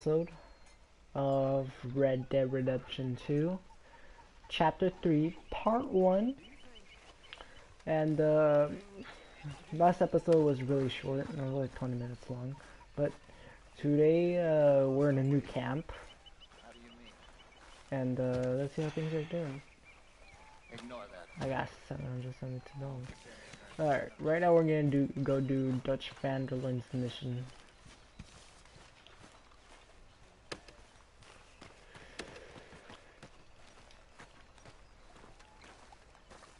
Episode of Red Dead Redemption 2, Chapter 3, Part 1. And last episode was really short, it was like 20 minutes long. But today we're in a new camp, and let's see how things are doing. Ignore that. I got $772. Alright, right now we're gonna go do Dutch van der Linde's mission.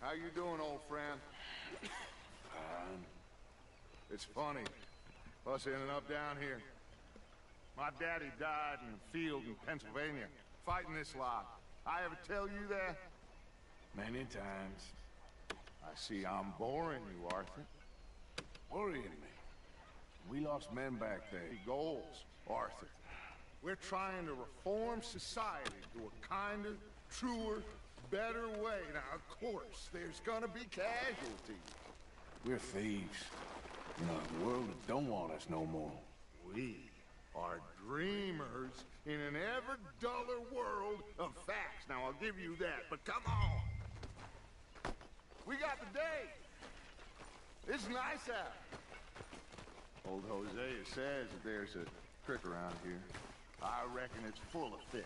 How you doing, old friend? It's funny, us ending up down here. My daddy died in the field in Pennsylvania, fighting this lot. I ever tell you that? Many times. I see I'm boring you, Arthur. Worrying me. We lost men back there. Goals, Arthur. We're trying to reform society to a kinder, truer, better way. Now, of course, there's gonna be casualties. We're thieves. In a world that don't want us no more. We are dreamers in an ever duller world of facts. Now, I'll give you that, but come on. We got the day. It's nice out. Old Hosea says that there's a trick around here. I reckon it's full of fish.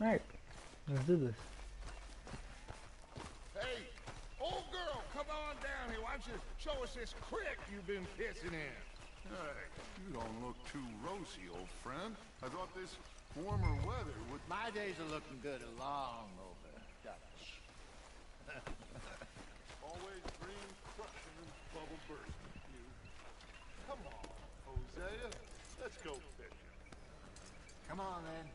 Alright, let's do this. Hey, old girl, come on down here. Why don't you show us this creek you've been pissing in? Hey, you don't look too rosy, old friend. I thought this warmer weather would... My days are looking good along over Dutch. Always dream crushing and bubble bursting, you. Come on, Hosea. Let's go fishing. Come on, then.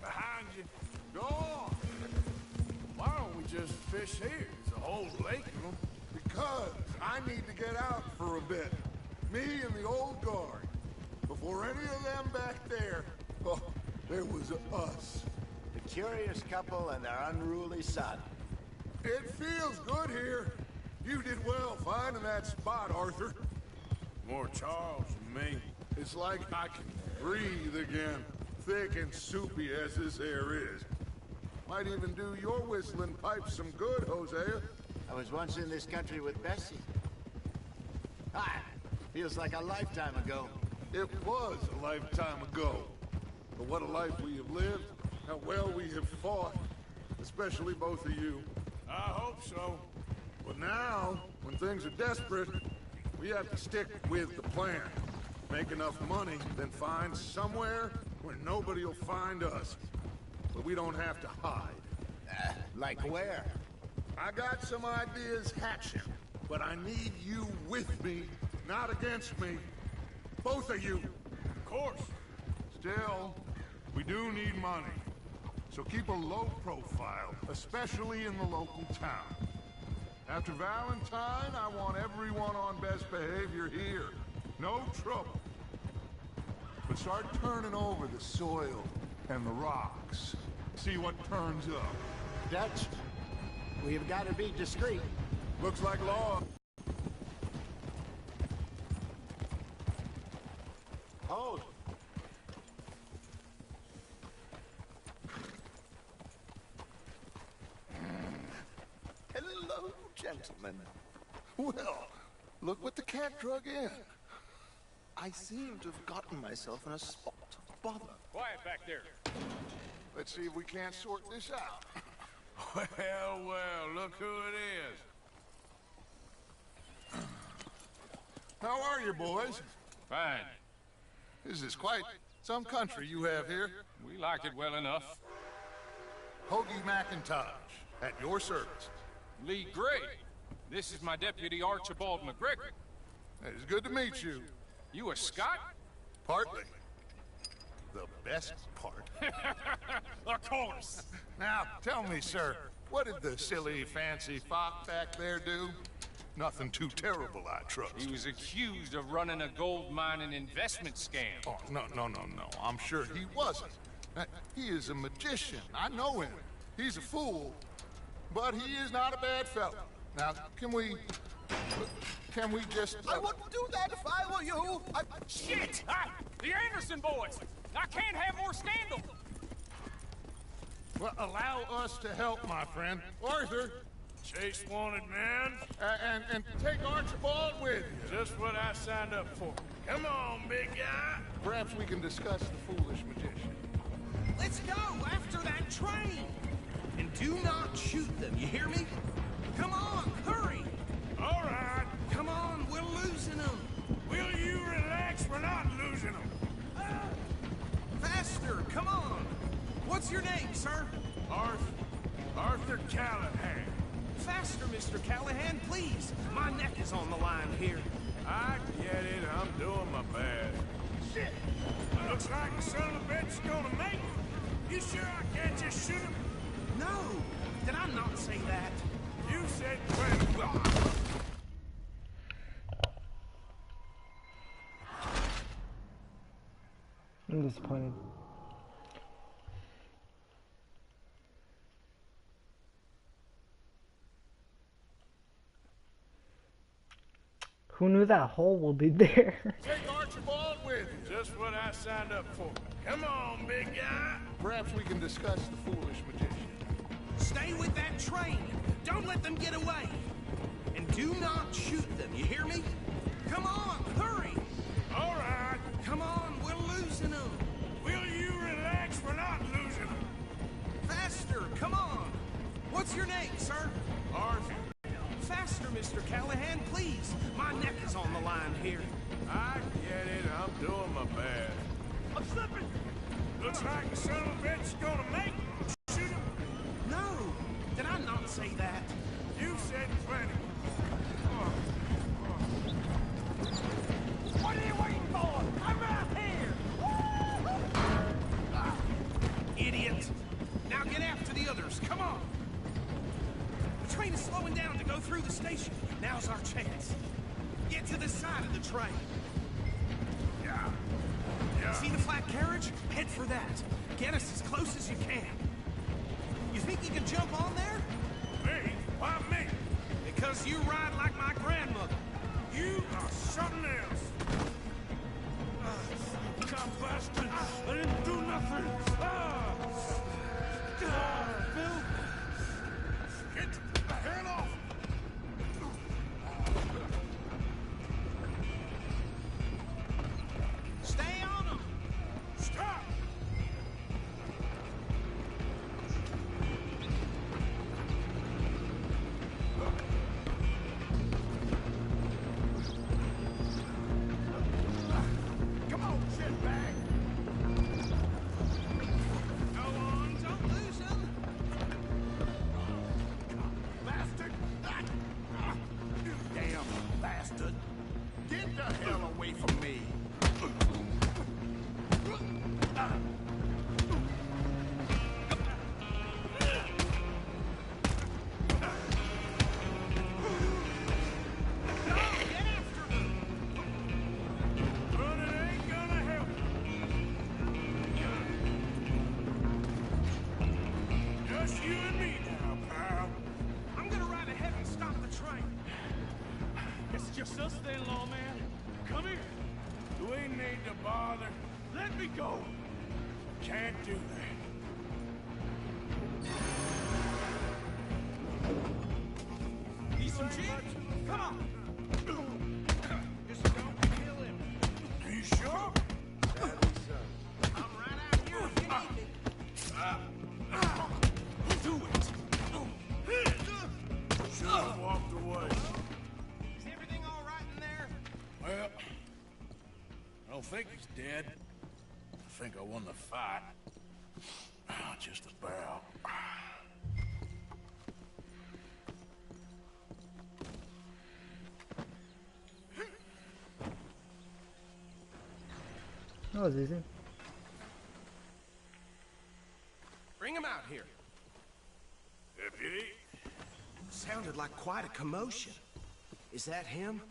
Behind you. Go on, Why don't we just fish here? There's a whole lake of them. because I need to get out for a bit. Me and the old guard. Before any of them back there, oh, there was us. The curious couple and their unruly son. It feels good here. You did well finding that spot, Arthur. More Charles than me. It's like I can breathe again, thick and soupy as this air is. Might even do your whistling pipes some good, Hosea. I was once in this country with Bessie. Ah, feels like a lifetime ago. It was a lifetime ago. But what a life we have lived, how well we have fought, especially both of you. I hope so. But now, when things are desperate, we have to stick with the plan. Make enough money, then find somewhere where nobody will find us. But we don't have to hide. Like where? I got some ideas hatching, but I need you with me, not against me. Both of you. Of course. Still, we do need money. So keep a low profile, especially in the local town. After Valentine, I want everyone on best behavior here. No trouble. But start turning over the soil and the rocks. See what turns up. Dutch, we've got to be discreet. Looks like law. Hold. Hello, gentlemen. Well, look what the cat drug in. I seem to have gotten myself in a spot of bother. Quiet back there. Let's see if we can't sort this out. Well, well, look who it is. How are you, boys? Fine. This is quite some country you have here. We like it well enough. Hoagie McIntosh, at your service. Lee Gray. This is my deputy Archibald McGregor. It's good to meet you. You a Scot? Partly. The best part. Of course. Now, tell me, sir, What did the silly, fancy fop back there do? Nothing too terrible, I trust. He was accused of running a gold mining investment scam. Oh, no. I'm sure he wasn't. He is a magician. I know him. He's a fool, but he is not a bad fellow. Now, can we just... I wouldn't do that if I were you. Shit! Ah, the Anderson boys! I can't have more scandal! Well, allow us to help, my friend. Arthur! Chase wanted man. And take Archibald with you. Just what I signed up for. Come on, big guy. Perhaps we can discuss the foolish magician. Let's go after that train! And do not shoot them, you hear me? Come on, hurry! All right. Come on, we're losing them! Will you relax? We're not losing them. Faster, come on! What's your name, sir? Arthur Callahan. Faster, Mr. Callahan, please! My neck is on the line here. I get it. I'm doing my best. Shit! Looks like the son of a bitch is gonna make it. You sure I can't just shoot him? No! Did I not say that? You said plenty. I'm disappointed. Who knew that hole would be there? Take Archibald with you. Just what I signed up for. Come on, big guy. Perhaps we can discuss the foolish magician. Stay with that train! Don't let them get away! And do not shoot them, you hear me? Come on, hurry! All right. Come on, we're losing them! Will you relax? We're not losing them. Faster, come on! What's your name, sir? Arthur. Faster, Mr. Callahan, please! My neck is on the line here. I get it. I'm doing my best. I'm slipping! Looks like the son of a bitch is gonna make it. Shoot him. No! Did I not say that? You said plenty. What are you waiting for? I'm right here! Idiot! Now get after the others, come on! The train is slowing down to go through the station. Now's our chance. Get to the side of the train. Yeah. See the flat carriage? Head for that. Get us as close as you can. You think you can jump on there? Me? Why me? Because you ride like my grandmother. You are something else. God bastard! I didn't do nothing. Bill, get the hell off! Stay on them! Stop! Come on, shitbag! Go on, don't lose them! Bastard! You damn bastard! Get the hell away from me! Running ain't gonna help. Just you and me now, pal. I'm gonna ride ahead and stop the train. It's just us then, lawman. Come here. You ain't need to bother. Let me go. Can't do that. Need some gin? Come on! Just don't kill him. Are you sure? I'm right out here if you need me. Do it! Should have walked away. Is everything all right in there? Well, I don't think he's dead. I think I won the fight. Just about. That was easy. Bring him out here. Deputy, like quite a commotion. Is that him?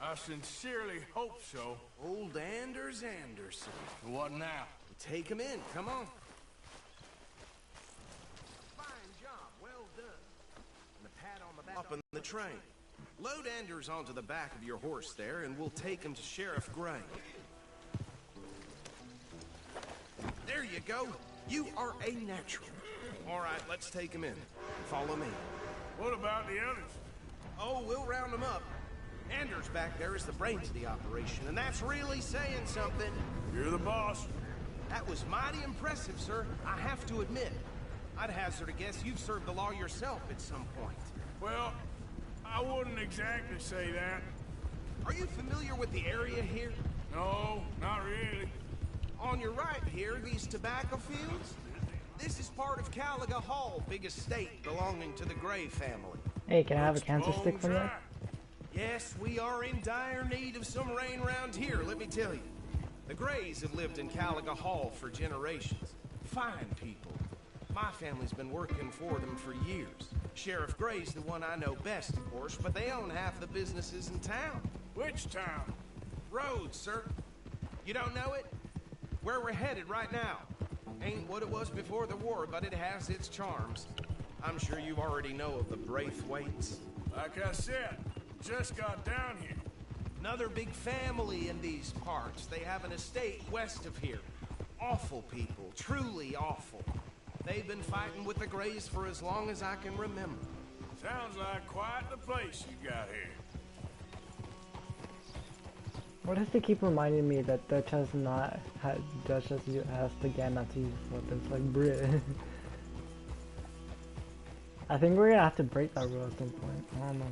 I sincerely hope so. Old Anders Anderson. What now? Take him in, come on. Fine job, well done. And a pat on the back. Up in the train. Load Anders onto the back of your horse there, and we'll take him to Sheriff Gray. There you go. You are a natural. All right, let's take him in. Follow me. What about the others? Oh, we'll round them up. Anders back there is the brains of the operation, and that's really saying something. You're the boss. That was mighty impressive, sir. I have to admit. I'd hazard a guess you've served the law yourself at some point. Well, I wouldn't exactly say that. Are you familiar with the area here? No, not really. On your right here, these tobacco fields? This is part of Caliga Hall, big estate belonging to the Gray family. Hey, can I have a cancer stick from there? Yes, we are in dire need of some rain around here, let me tell you. The Grays have lived in Caliga Hall for generations. Fine people. My family's been working for them for years. Sheriff Gray's the one I know best, of course, but they own half the businesses in town. Which town? Rhodes, sir. You don't know it? Where we're headed right now. Ain't what it was before the war, but it has its charms. I'm sure you already know of the Braithwaites. Like I said, just got down here. Another big family in these parts. They have an estate west of here. Awful people, truly awful. They've been fighting with the Grays for as long as I can remember. Sounds like quite the place you got here. What does they keep reminding me that Dutch has the again not to use weapons like Brit? I think we're gonna have to break that rule at some point. I don't know.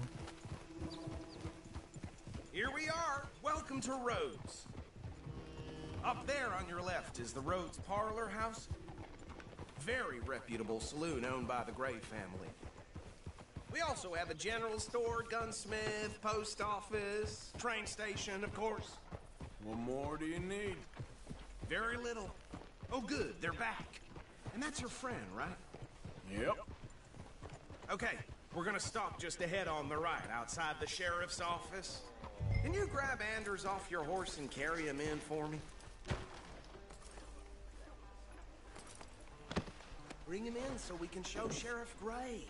Here we are. Welcome to Rhodes. Up there on your left is the Rhodes Parlor House. Very reputable saloon owned by the Gray family. We also have a general store, gunsmith, post office, train station, of course. What more do you need? Very little. Oh, good, they're back. And that's your friend, right? Yep. Okay, we're gonna stop just ahead on the right, outside the sheriff's office. Can you grab Anders off your horse and carry him in for me? Bring him in so we can show Sheriff Gray.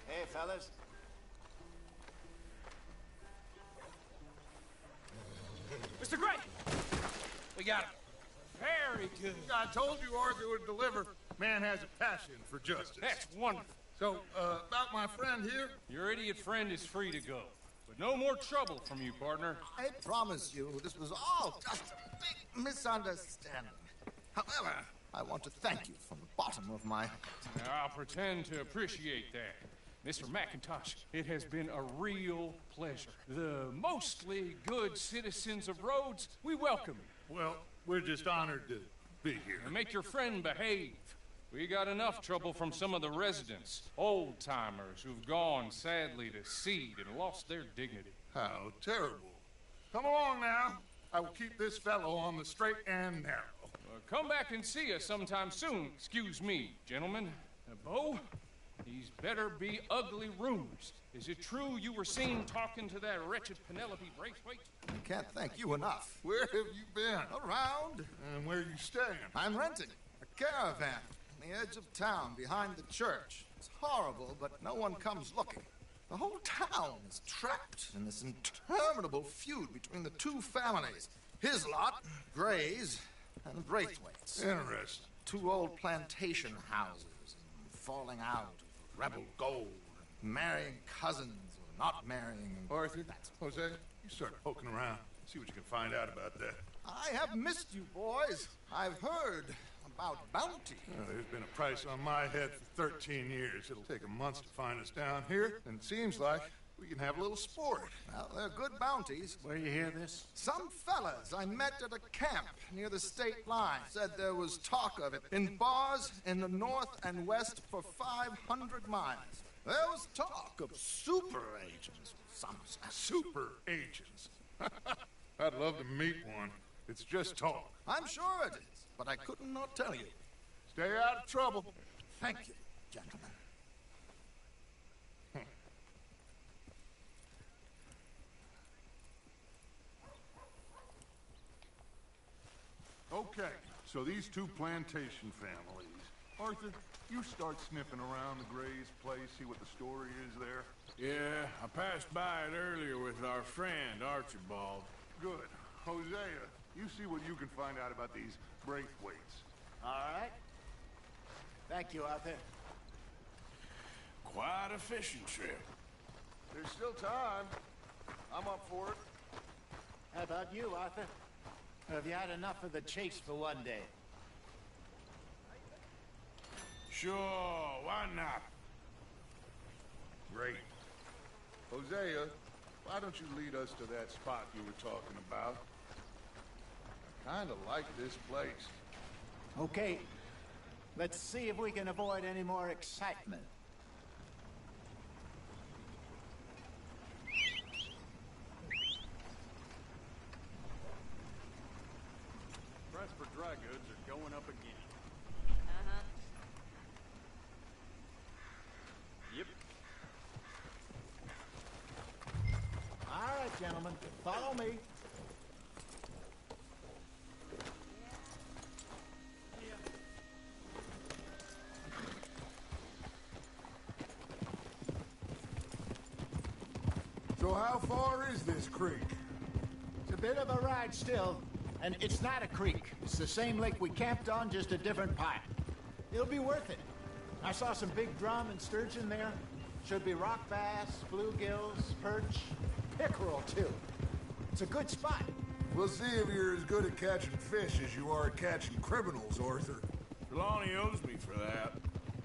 Hey, fellas. Mr. Gray! We got him. Very good. I told you Arthur would deliver. Man has a passion for justice. That's wonderful. So, about my friend here? Your idiot friend is free to go. But no more trouble from you, partner. I promise you, this was all just a big misunderstanding. However, I want to thank you from the bottom of my heart. Now, I'll pretend to appreciate that. Mr. McIntosh, it has been a real pleasure. The mostly good citizens of Rhodes, we welcome you. Well, we're just honored to be here. And make your friend behave. We got enough trouble from some of the residents, old-timers who've gone, sadly, to seed and lost their dignity. How terrible. Come along now. I will keep this fellow on the straight and narrow. Come back and see us sometime soon. Excuse me, gentlemen. Bo, these better be ugly rumors. Is it true you were seen talking to that wretched Penelope Braithwaite? I can't thank you enough. Where have you been? Around. And where are you staying? I'm renting a caravan on the edge of town behind the church. It's horrible, but no one comes looking. The whole town is trapped in this interminable feud between the two families. His lot, Gray's, and the Braithwaites. Interesting. Two old plantation houses, falling out of rebel gold, marrying cousins or not marrying. Arthur, Jose, you start poking around. See what you can find out about that. I have missed you, boys. I've heard about bounty. There's been a price on my head for 13 years. It'll take a month to find us down here, and it seems like we can have a little sport. Well, they're good bounties. Where you hear this? Some fellas I met at a camp near the state line said there was talk of it in bars in the north and west for 500 miles. There was talk of super agents. Some Super agents. I'd love to meet one. It's just talk. I'm sure it is, but I couldn't not tell you. Stay out of trouble. Thank you, gentlemen. Okay, so these two plantation families. Arthur, you start sniffing around the Gray's place, see what the story is there. Yeah, I passed by it earlier with our friend, Archibald. Good. Hosea, you see what you can find out about these Braithwaites. All right. Thank you, Arthur. Quite a fishing trip. There's still time. I'm up for it. How about you, Arthur? Or have you had enough of the chase for one day? Sure, why not? Great. Hosea, why don't you lead us to that spot you were talking about? I kind of like this place. Okay. Let's see if we can avoid any more excitement. Price for dry goods are going up again. Yep. All right, gentlemen. Follow me. So how far is this creek? It's a bit of a ride still, and it's not a creek. It's the same lake we camped on, just a different part. It'll be worth it. I saw some big drum and sturgeon there. Should be rock bass, bluegills, perch, pickerel too. It's a good spot. We'll see if you're as good at catching fish as you are at catching criminals, Arthur. Trelawney owes me for that.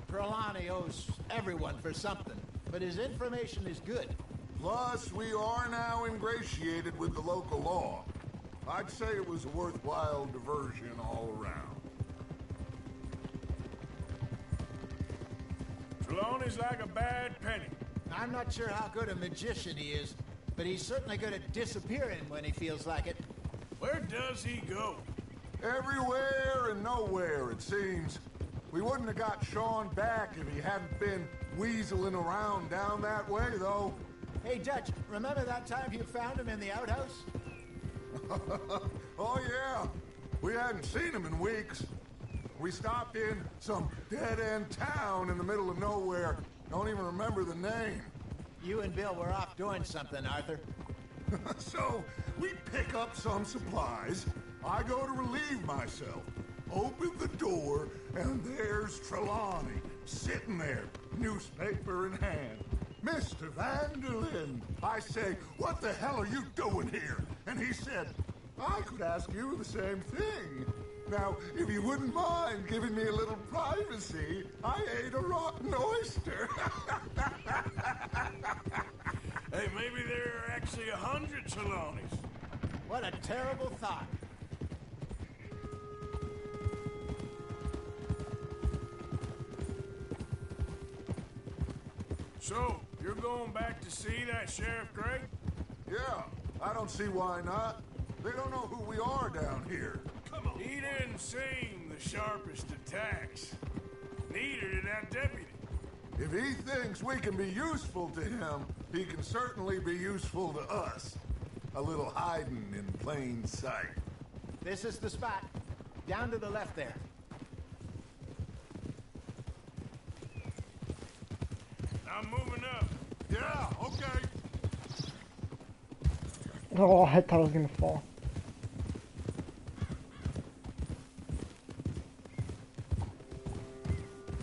Trelawney owes everyone for something, but his information is good. Plus, we are now ingratiated with the local law. I'd say it was a worthwhile diversion all around. Trelawney's like a bad penny. I'm not sure how good a magician he is, but he's certainly good at disappearing when he feels like it. Where does he go? Everywhere and nowhere, it seems. We wouldn't have got Sean back if he hadn't been weaseling around down that way, though. Hey, Dutch, remember that time you found him in the outhouse? Oh, yeah. We hadn't seen him in weeks. We stopped in some dead-end town in the middle of nowhere. Don't even remember the name. You and Bill were off doing something, Arthur. So, we pick up some supplies. I go to relieve myself. Open the door, and there's Trelawney, sitting there, newspaper in hand. Mr. Vanderlyn. I say, what the hell are you doing here? And he said, I could ask you the same thing. Now, if you wouldn't mind giving me a little privacy, I ate a rotten oyster. Hey, maybe there are actually 100 Trelawneys. What a terrible thought. So, you're going back to see that Sheriff Gray? Yeah, I don't see why not. They don't know who we are down here. Come on. He didn't seem the sharpest attacks. Neither did that deputy. If he thinks we can be useful to him, he can certainly be useful to us. A little hiding in plain sight. This is the spot. Down to the left there. I'm moving up. Yeah, okay. Oh, I thought I was gonna fall.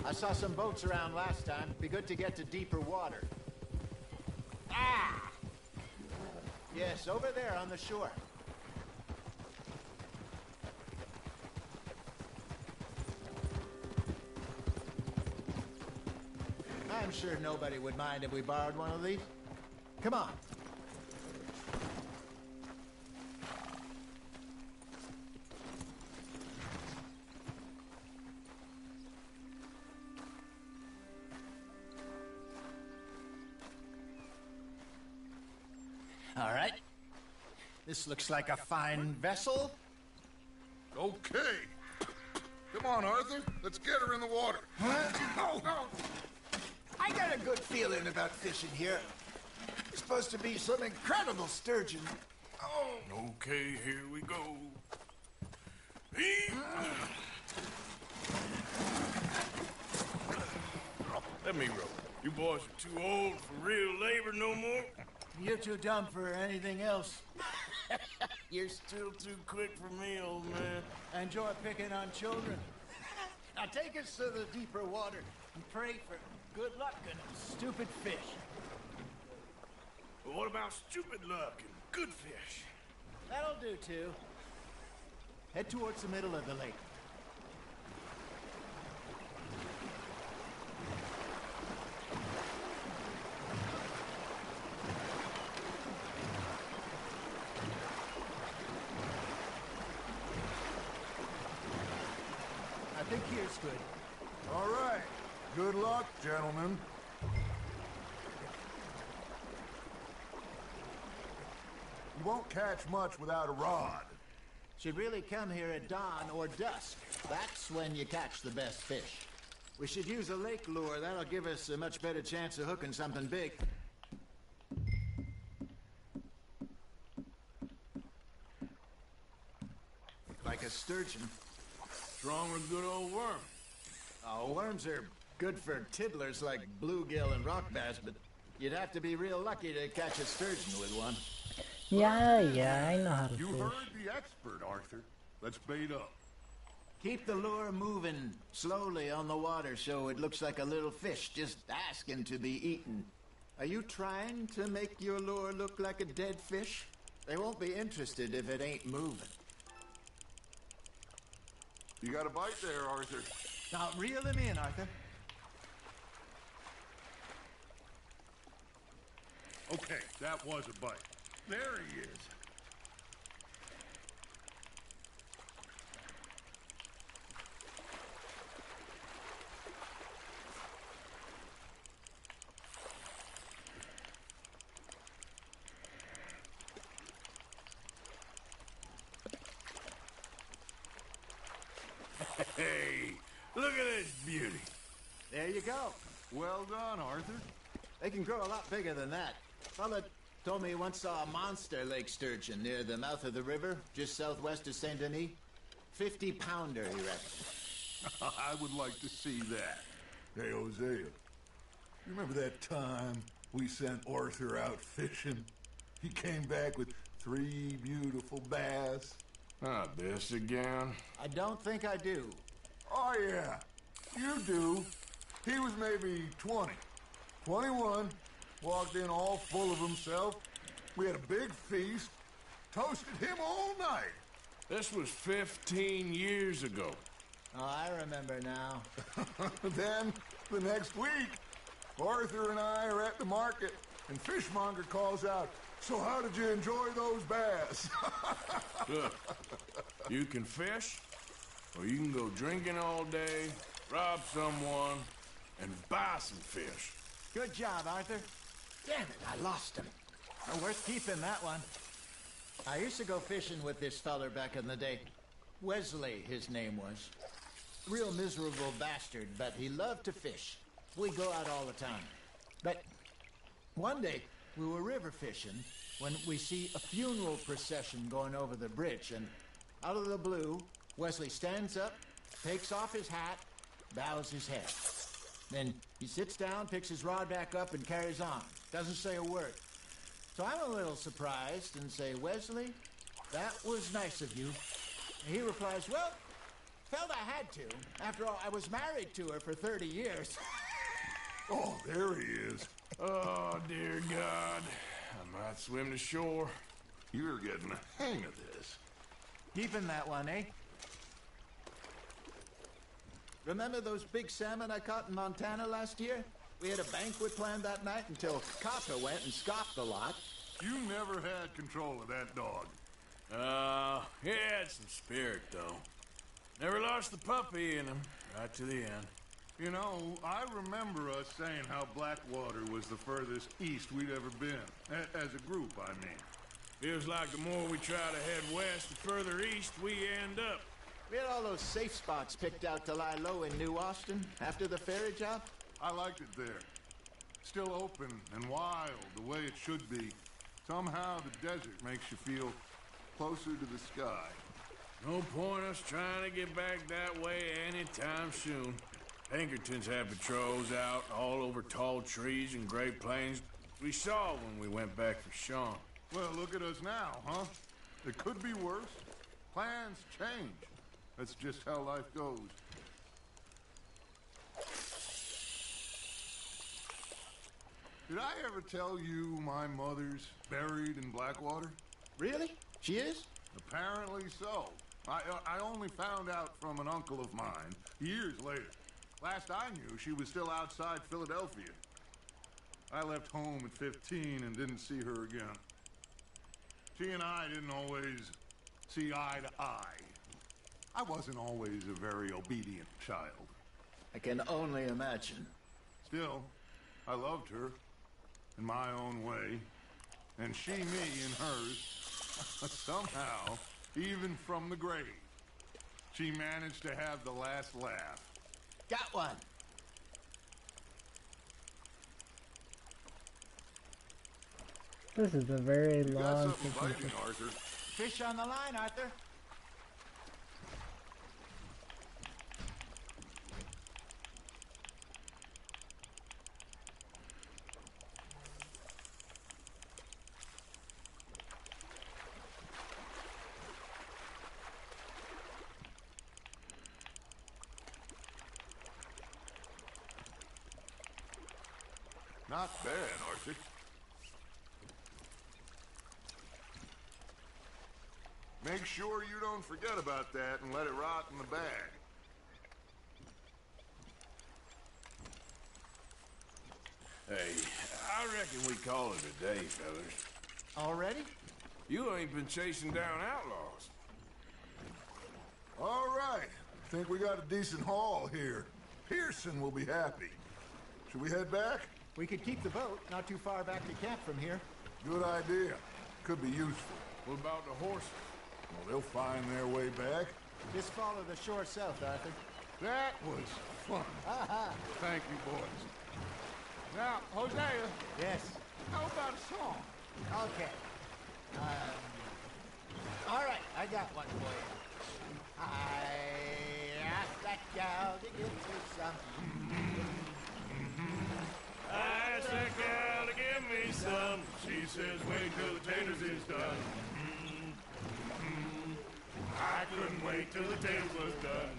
I saw some boats around last time. Be good to get to deeper water. Ah! Yes, over there on the shore. I'm sure nobody would mind if we borrowed one of these. Come on. All right. This looks like a fine vessel. Okay. Come on, Arthur. Let's get her in the water. Oh, I got a good feeling about fishing here. It's supposed to be some incredible sturgeon. Oh. Okay, here we go. Let me roll. You boys are too old for real labor no more? You're too dumb for anything else. You're still too quick for me, old man. I enjoy picking on children. Now take us to the deeper water and pray for good luck and stupid fish. But what about stupid luck and good fish? That'll do, too. Head towards the middle of the lake. I think here's good. All right. Good luck, gentlemen. You won't catch much without a rod. Should really come here at dawn or dusk. That's when you catch the best fish. We should use a lake lure. That'll give us a much better chance of hooking something big. Like a sturgeon. Strong or good old worm? Oh, worms are good for tiddlers like bluegill and rock bass, but you'd have to be real lucky to catch a sturgeon with one. Yeah, I know how to You fish. heard the expert, Arthur. Let's bait up. Keep the lure moving slowly on the water so it looks like a little fish just asking to be eaten. Are you trying to make your lure look like a dead fish? They won't be interested if it ain't moving. You got a bite there, Arthur. Now reel him in, Arthur. Okay, that was a bite. There he is. Hey, look at this beauty. There you go. Well done, Arthur. They can grow a lot bigger than that. Fella told me he once saw a monster lake sturgeon near the mouth of the river, just southwest of Saint Denis. 50-pounder, he reckons. I would like to see that. Hey, Hosea, you remember that time we sent Arthur out fishing? He came back with 3 beautiful bass. Not this again. I don't think I do. Oh, yeah, you do. He was maybe 20, 21, walked in all full of himself. We had a big feast, toasted him all night. This was 15 years ago. Oh, I remember now. Then, the next week, Arthur and I are at the market, and Fishmonger calls out, "So how did you enjoy those bass?" Look, you can fish, or you can go drinking all day, rob someone, and buy some fish. Good job, Arthur. Damn it, I lost him. Oh, worth keeping that one. I used to go fishing with this feller back in the day. Wesley, his name was. Real miserable bastard, but he loved to fish. We go out all the time. But one day, we were river fishing when we see a funeral procession going over the bridge, and out of the blue, Wesley stands up, takes off his hat, bows his head. Then he sits down, picks his rod back up, and carries on. Doesn't say a word. So I'm a little surprised and say, "Wesley, that was nice of you." And he replies, "Well, felt I had to. After all, I was married to her for 30 years. Oh, there he is. Oh, dear God. I might swim to shore. You're getting the hang of this. Keeping that one, eh? Remember those big salmon I caught in Montana last year? We had a banquet planned that night until Kata went and scoffed a lot. You never had control of that dog. He had some spirit, though. Never lost the puppy in him, right to the end. You know, I remember us saying how Blackwater was the furthest east we'd ever been. As a group, I mean. Feels like the more we try to head west, the further east we end up. We had all those safe spots picked out to lie low in New Austin after the ferry job. I liked it there. Still open and wild, the way it should be. Somehow the desert makes you feel closer to the sky. No point us trying to get back that way anytime soon. Pinkertons had patrols out all over tall trees and Great Plains. We saw when we went back for Sean. Well, look at us now, huh? It could be worse. Plans change. That's just how life goes. Did I ever tell you my mother's buried in Blackwater? Really? She is? Apparently so. I only found out from an uncle of mine years later. Last I knew, she was still outside Philadelphia. I left home at 15 and didn't see her again. She and I didn't always see eye to eye. I wasn't always a very obedient child. I can only imagine. Still, I loved her in my own way, and she me in hers. Somehow, even from the grave, she managed to have the last laugh. Got one. This is a very You got long something biting, Arthur. Fish on the line, Arthur. Not bad, Arthur. Make sure you don't forget about that and let it rot in the bag. Hey, I reckon we call it a day, fellas. Already? You ain't been chasing down outlaws. All right. Think we got a decent haul here. Pearson will be happy. Should we head back? We could keep the boat not too far back to camp from here. Good idea. Could be useful. What about the horses? Well, they'll find their way back. Just follow the shore south, Arthur. That was fun. Thank you, boys. Now, Hosea, Yes. how about a song? Okay. All right, I got one for you. I asked that gal to give me some. I asked that gal to give me some. She says, wait till the taters is done. I couldn't wait till the taters was done.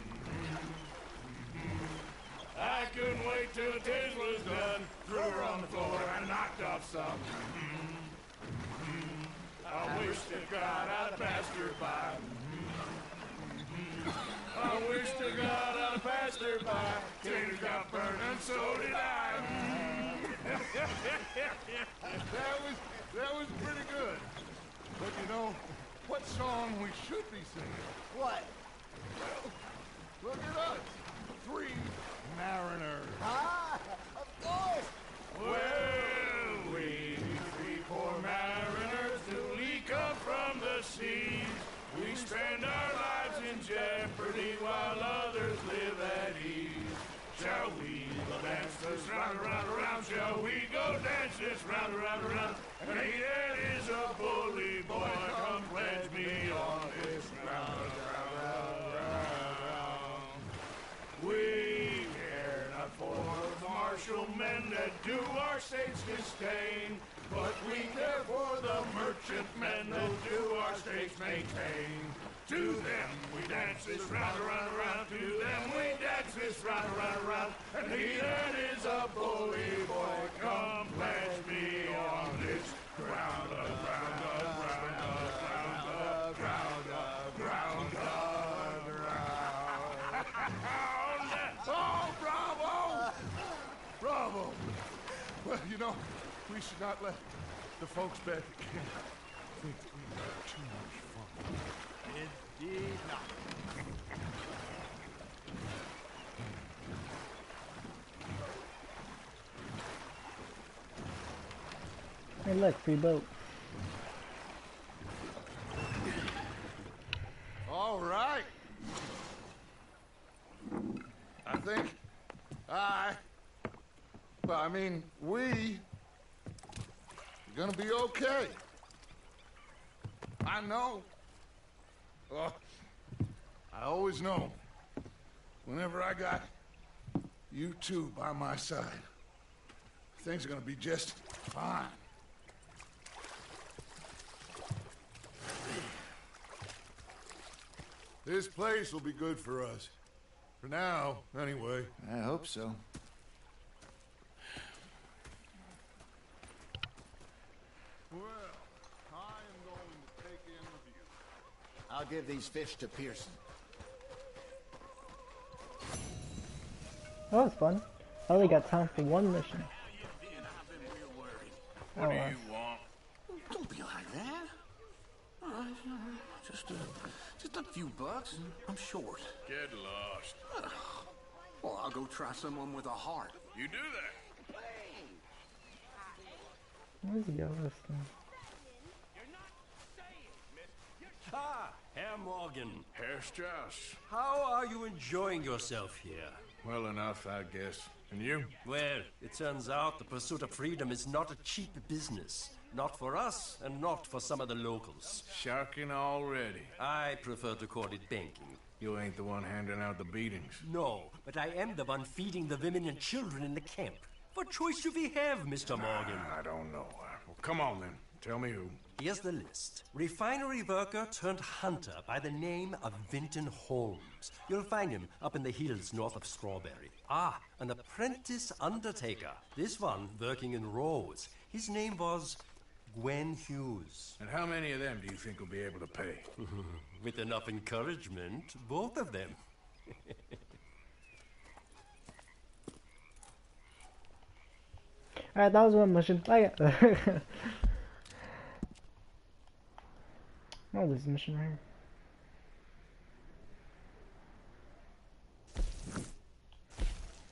I couldn't wait till the taters was done. Threw her on the floor and knocked off some. I wish to God I'd passed her by. I wish to God I'd passed her by. Taters got burned and so did I. That was pretty good. But you know, what song we should be singing? What? Look at us. 3 mariners. Ah, of course. Well, we 3 poor mariners newly come from the seas. We spend our lives in jeopardy while others live at ease. Shall we go dance this round, around, around? Shall we go dance this round, around, around? And he that is a bully boy, come pledge me on this round, round, round. We care not for the martial men that do our state's disdain, but we care for the merchant men that do our state's maintain. To them we dance this round, around, around. To them we dance this round, around, around. And he that is a bully boy, come pledge me on this ground of ground of ground of ground of ground of ground of ground. Oh, bravo! Bravo! Well, you know, we should not let the folks back at camp think we had too much fun. Indeed not. Hey, look, free boat. All right. I think we are gonna be okay. I know. I always know, whenever I got you two by my side, things are gonna be just fine. This place will be good for us. For now, anyway. I hope so. Well, I am going to take in the view. I'll give these fish to Pearson. That was fun. I only got time for one mission. What do you want? Don't be like that. Just a few bucks, and I'm short. Get lost. Well, I'll go try someone with a heart. You do that. Where's Yellowstone? Ah, Herr Morgan. Herr Strauss. How are you enjoying yourself here? Well enough, I guess. And you? Well, it turns out the pursuit of freedom is not a cheap business. Not for us, and not for some of the locals. Sharking already. I prefer to call it banking. You ain't the one handing out the beatings. No, but I am the one feeding the women and children in the camp. What choice do we have, Mr. Morgan? I don't know. Well, come on then. Tell me who. Here's the list. Refinery worker turned hunter by the name of Vinton Holmes. You'll find him up in the hills north of Strawberry. Ah, an apprentice undertaker. This one working in Rhodes. His name was Gwen Hughes. And how many of them do you think will be able to pay? With enough encouragement, both of them. Alright, that was one mission. Okay. Oh, there's a mission right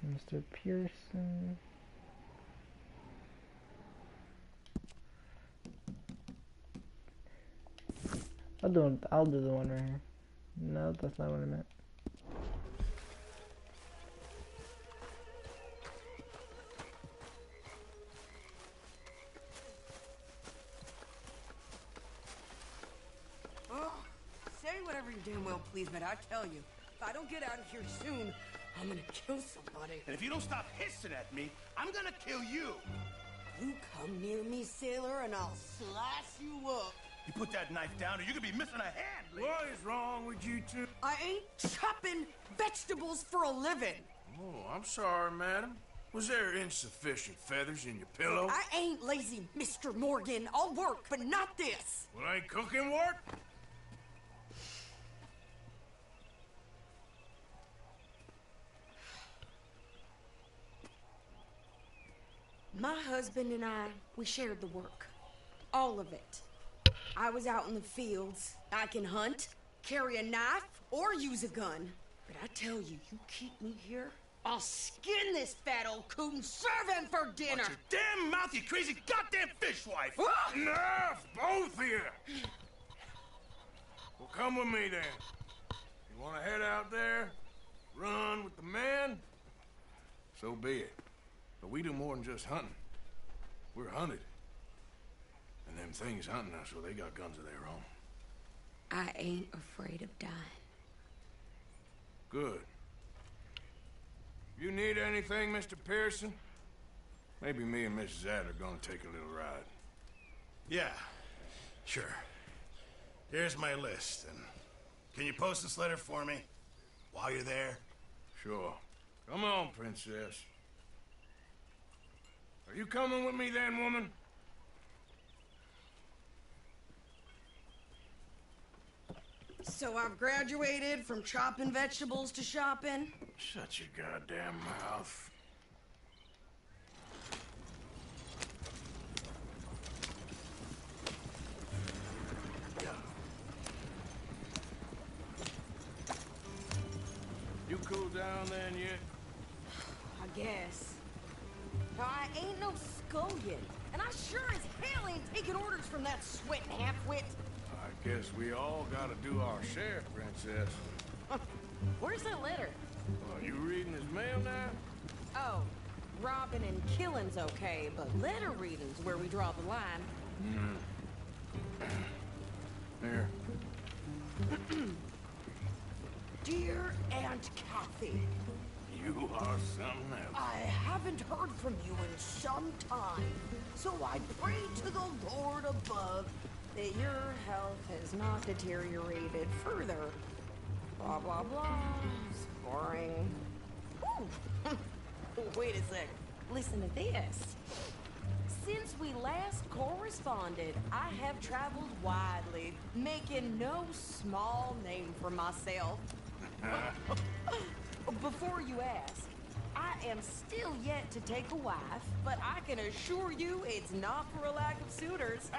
here. Mr. Pearson. I'll do the one right here. No, that's not what I meant. Oh, say whatever you damn well please, but I tell you, if I don't get out of here soon, I'm gonna kill somebody. And if you don't stop hissing at me, I'm gonna kill you. You come near me, sailor, and I'll slice you up. You put that knife down or you're gonna be missing a hand, lady. What is wrong with you two? I ain't chopping vegetables for a living. Oh, I'm sorry, madam. Was there insufficient feathers in your pillow? I ain't lazy, Mr. Morgan. I'll work, but not this. Well, ain't cooking work? My husband and I, we shared the work. All of it. I was out in the fields. I can hunt, carry a knife, or use a gun. But I tell you, you keep me here, I'll skin this fat old coot and serve him for dinner. Watch your damn mouth, you crazy goddamn fishwife. Enough, both of you. Well, come with me then. You want to head out there, run with the men? So be it. But we do more than just hunting. We're hunted. And them things hunting us, well, they got guns of their own. I ain't afraid of dying. Good. You need anything, Mr. Pearson? Maybe me and Mrs. Ad are gonna take a little ride. Yeah, sure. Here's my list, and can you post this letter for me while you're there? Sure. Come on, princess. Are you coming with me then, woman? So I've graduated from chopping vegetables to shopping? Shut your goddamn mouth. You cool down then yet? I guess. Now, I ain't no scullion, and I sure as hell ain't taking orders from that sweating half-wit. I guess we all gotta do our share, princess. Where's that letter? Are you reading his mail now? Oh, robbing and killing's okay, but letter reading's where we draw the line. Here. Aunt Kathy. You are something else. I haven't heard from you in some time, so I pray to the Lord above that your health has not deteriorated further. Blah, blah, blah. It's boring. Ooh. Wait a sec. Listen to this. Since we last corresponded, I have traveled widely, making no small name for myself. Before you ask, I am still yet to take a wife, but I can assure you it's not for a lack of suitors.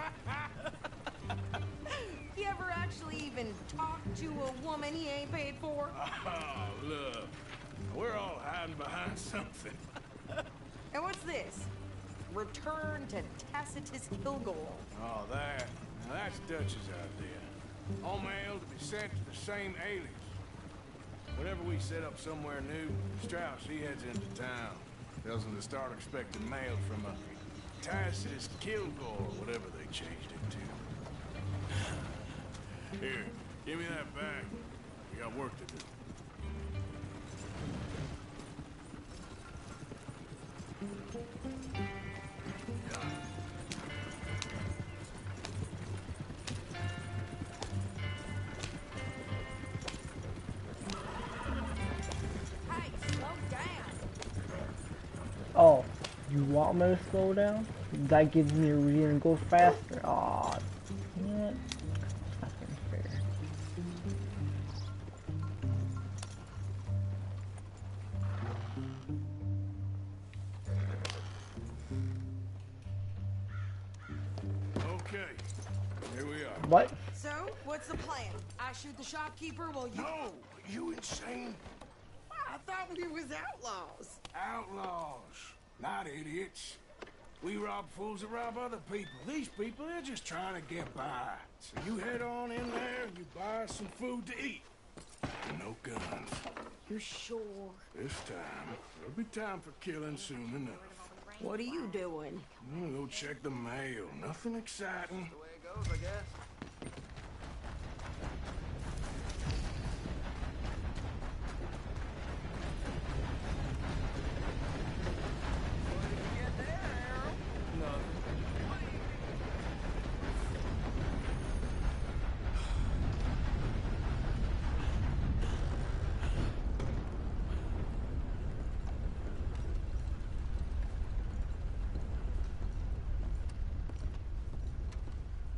You ever actually even talk to a woman he ain't paid for? Oh, look. We're all hiding behind something. And what's this? Return to Tacitus Kilgore. Oh, that. Now that's Dutch's idea. All mail to be sent to the same alias. Whenever we set up somewhere new, Strauss, he heads into town. Tells them to start expecting mail from a Tacitus Kilgore, whatever they changed it to. Here, give me that back. We got work to do. Oh, you want me to slow down? That gives me a reason to go faster. Aw, damn. Fucking fair. Okay, here we are. What? So, what's the plan? I shoot the shopkeeper while you... No, you insane? I thought we was outlaws. Outlaws, not idiots. We rob fools that rob other people. These people, they're just trying to get by. So you head on in there and you buy some food to eat. No guns. You're sure? This time, there'll be time for killing soon enough. What are you doing? I'm gonna go check the mail. Nothing exciting. The way it goes, I guess.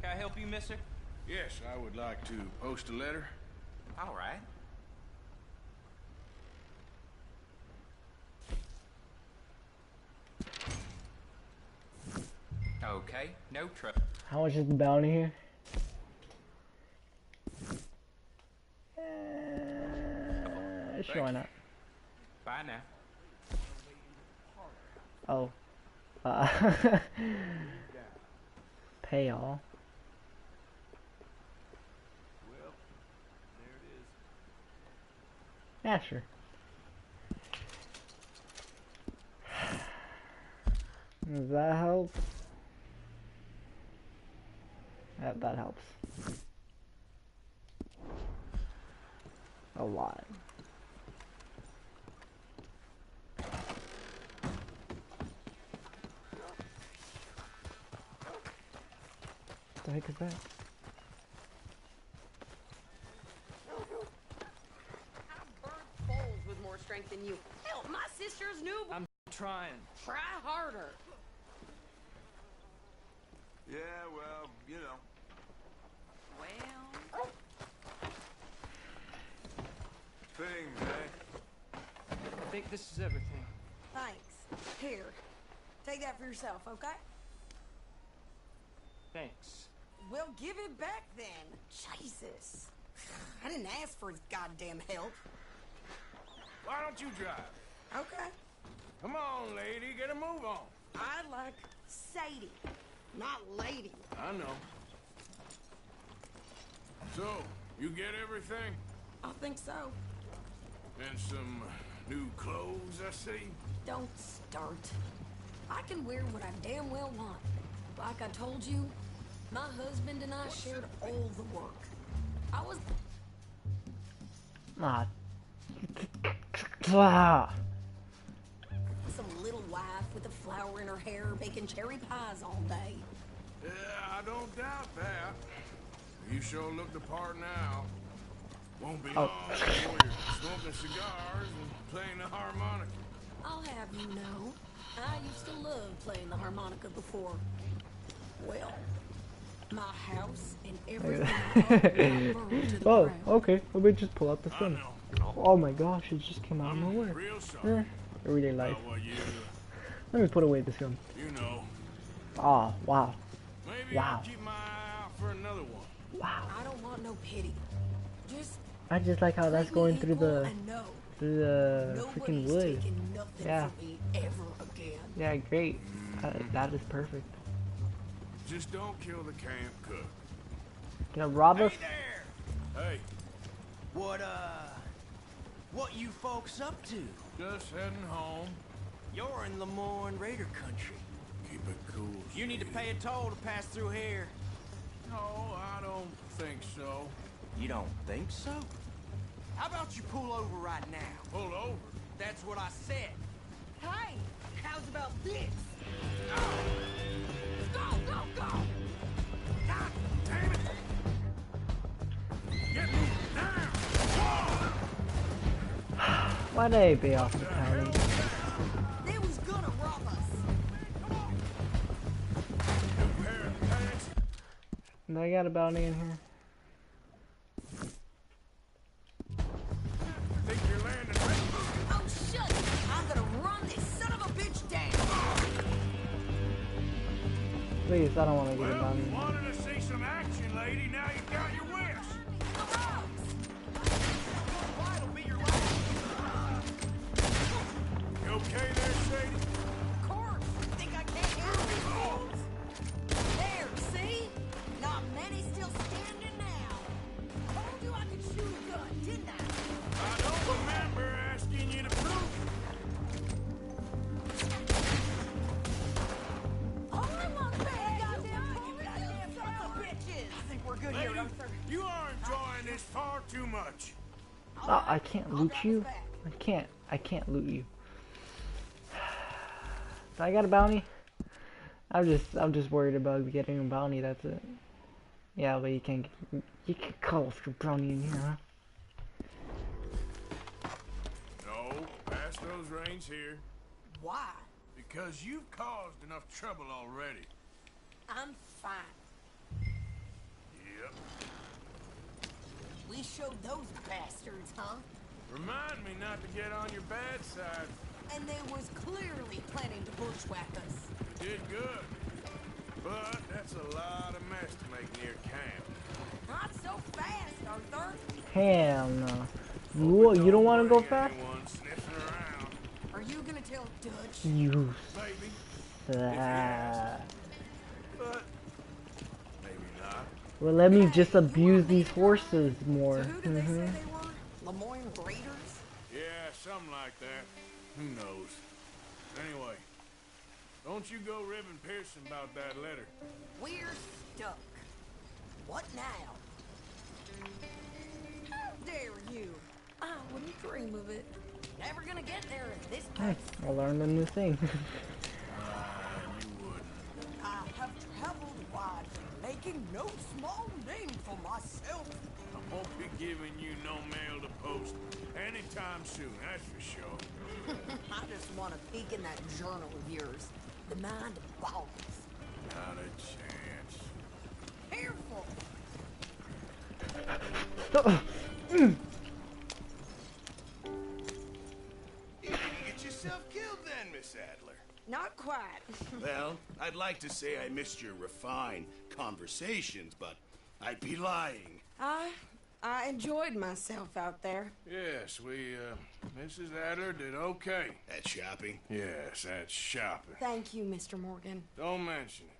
Can I help you, mister? Yes, I would like to post a letter. All right. Okay, no trouble. How much is the bounty here? Sure, why not? Bye now. Oh. Pay all. Yeah, sure. Does that help? That helps. A lot. What the heck is that? With more strength than you. Hell, my sister's new. I'm trying. Try harder. Yeah, well, you know. Well, Things, eh? I think this is everything. thanks. Here, take that for yourself, okay? Thanks. Well, give it back then. Jesus. I didn't ask for his goddamn help. Why don't you drive? Okay. Come on, lady, get a move on. I like Sadie, not lady. I know. So, you get everything? I think so. And some new clothes, I see? Don't start. I can wear what I damn well want. Like I told you, my husband and I shared all the work. I was... Ah, Some little wife with a flower in her hair baking cherry pies all day. Yeah, I don't doubt that. You sure look the part now. Won't be long before you're smoking cigars and playing the harmonica. I'll have you know, I used to love playing the harmonica before. Well, my house and everything got burned to the Oh, ground. okay. Let me just pull out this gun. Oh my gosh, it just came out of nowhere. Real sorry. Everyday life. What you, Let me put away this gun. you know. Ah, wow. Maybe Wow. I'll keep my eye out for another one. Wow. I don't want no pity. Just I just like how that's going through the freaking nobody's wood. taking nothing Yeah. from me ever again. Yeah, great. That is perfect. Just don't kill the camp cook. Gonna rob us? Hey, What you folks up to? just heading home. You're in Lemoyne Raider country. Keep it cool. You need to pay a toll to pass through here. No, I don't think so. You don't think so? How about you pull over right now? Pull over. That's what I said. Hey, how's about this? Go, go, go! God damn it! Get me down! Why'd they be off the town? They was gonna rob us. Do I got a bounty in here? Think you're landing right? Oh, shut it! I'm gonna run this son of a bitch down. Please, I don't want to get a Well, bounty. wanted to see some action, lady. Now you got your wish. You okay there, Sadie? Of course. Think I can't handle these things? There, see? Not many still standing now. Told you I could shoot a gun, didn't I? I don't remember asking you to prove Only one thing, goddamn son of a bitches. I think we're good it. here, Lady, Arthur. you are enjoying this far too much. Oh, I can't loot you. I can't loot you. Do I got a bounty? I'm just worried about getting a bounty. That's it. Yeah, but you can call for bounty in here, huh? No, pass those reins here. Why? Because you've caused enough trouble already. I'm fine. Yep. We showed those bastards, huh? Remind me not to get on your bad side. And they was clearly planning to bushwhack us. You did good. But that's a lot of mess to make near camp. Not so fast, Arthur. Hell no. You don't want to go fast? Anyone sniffing around. Are you gonna tell Dutch? You. Maybe. But maybe not. Well, let me just abuse these horses more. So who did they say they were? Lemoyne Raiders? Yeah, something like that. Who knows? Anyway, don't you go ribbing Pearson about that letter. We're stuck. What now? How dare you? I wouldn't dream of it. Never gonna get there in this Hey, case. I learned a new thing. You wouldn't. I have traveled wide, making no small name for myself. I won't be giving you no mail to post anytime soon, that's for sure. I just want to peek in that journal of yours. The mind of balls. Not a chance. Careful. You get yourself killed then, Miss Adler. Not quite. Well, I'd like to say I missed your refined conversations, but I'd be lying. I enjoyed myself out there. Yes, Mrs. Adler did okay. At shopping? Yes, that's shopping. Thank you, Mr. Morgan. Don't mention it.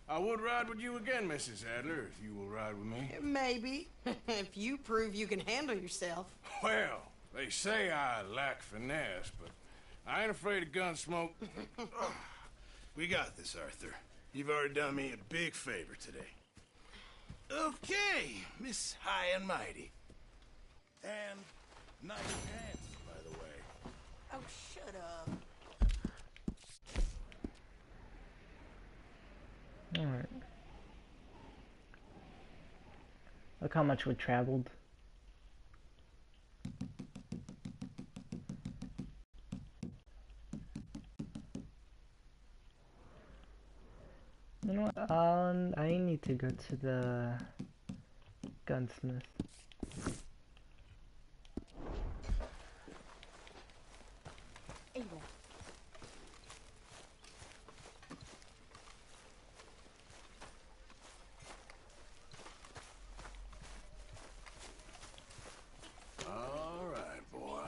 I would ride with you again, Mrs. Adler, if you will ride with me. Maybe. If you prove you can handle yourself. Well, they say I lack finesse, but I ain't afraid of gun smoke. We got this, Arthur. You've already done me a big favor today. Okay, Miss High and Mighty. And nice dance, Oh, shut up. Alright. Look how much we traveled. You know what? I need to go to the gunsmith. Ava. All right, boy.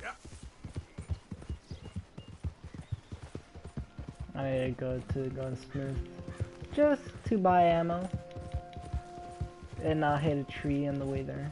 Yeah. I go to the gunsmith just to buy ammo and not hit a tree on the way there.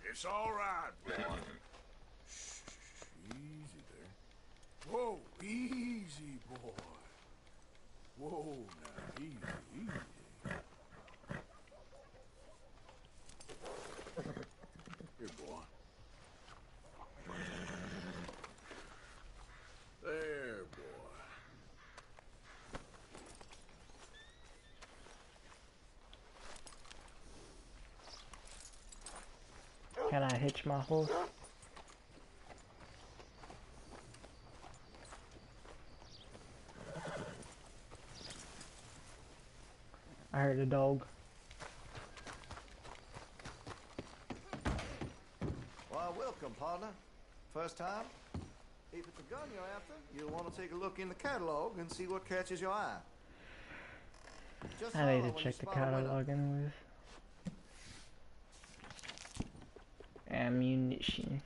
It's all right, boy. Shh, easy there. Whoa, easy, boy. Whoa, now, easy, easy. Here, boy. There, boy. Can I hitch my horse? I heard a dog. Why, welcome, partner. First time? If it's a gun you're after, you'll want to take a look in the catalog and see what catches your eye. Just I need holler to when check you the spot a winner. catalog anyways. Ammunition.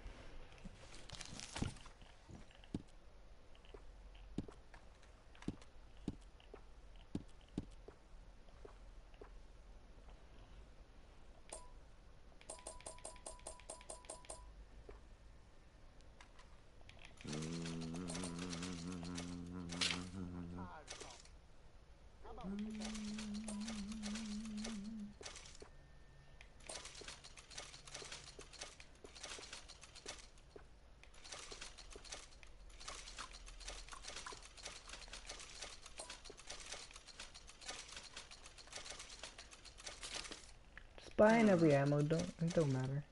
Just buying every ammo it don't matter.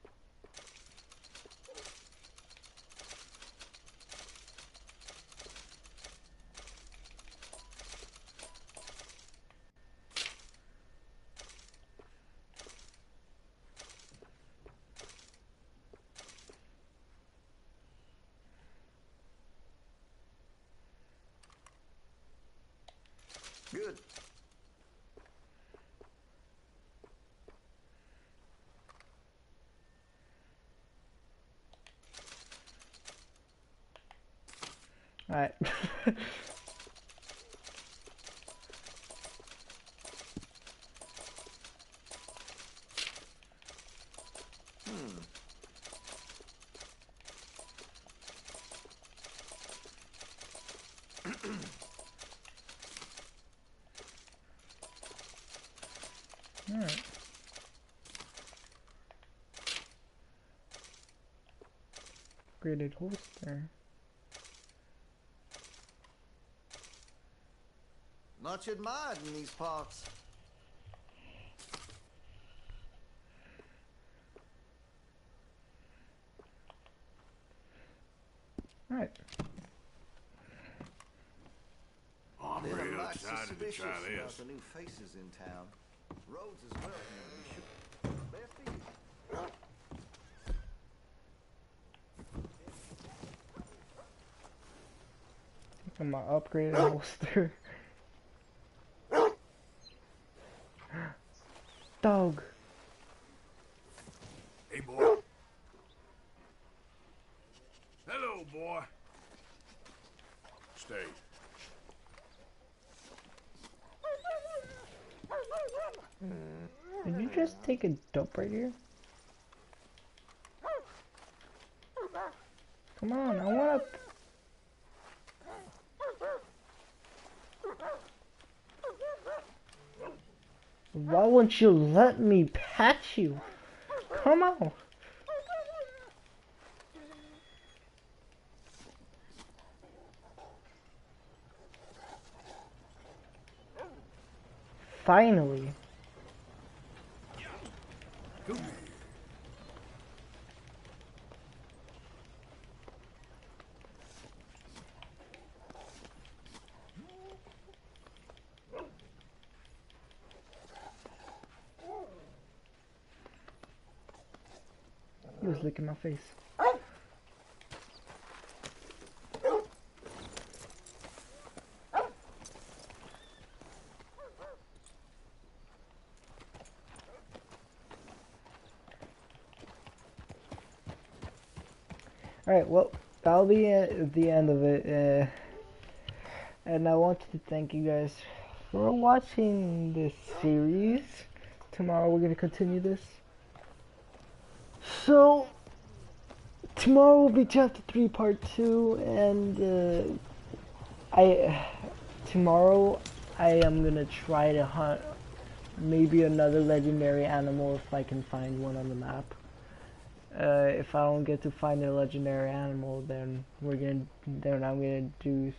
Good. Alright. Alright. Graded holster. Much admired in these parts. Alright. I'm There's a real lot excited to suspicious try about this. the new faces in town. Rhodes as well. You should. Best of you. I'm gonna upgrade a holster. Dog. Hey, boy. Hello, boy. Stay. Did you just take a dump right here? Come on, I wanna... Why won't you let me pet you? Come on. Finally. He was licking my face. Alright, well, that'll be the end of it. And I want to thank you guys for watching this series. Tomorrow we're going to continue this. So, tomorrow will be chapter 3 part 2, and tomorrow I am going to try to hunt maybe another legendary animal if I can find one on the map. If I don't get to find a legendary animal, then I'm gonna do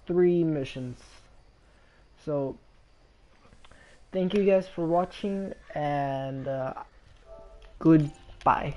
3 missions. So thank you guys for watching, and goodbye.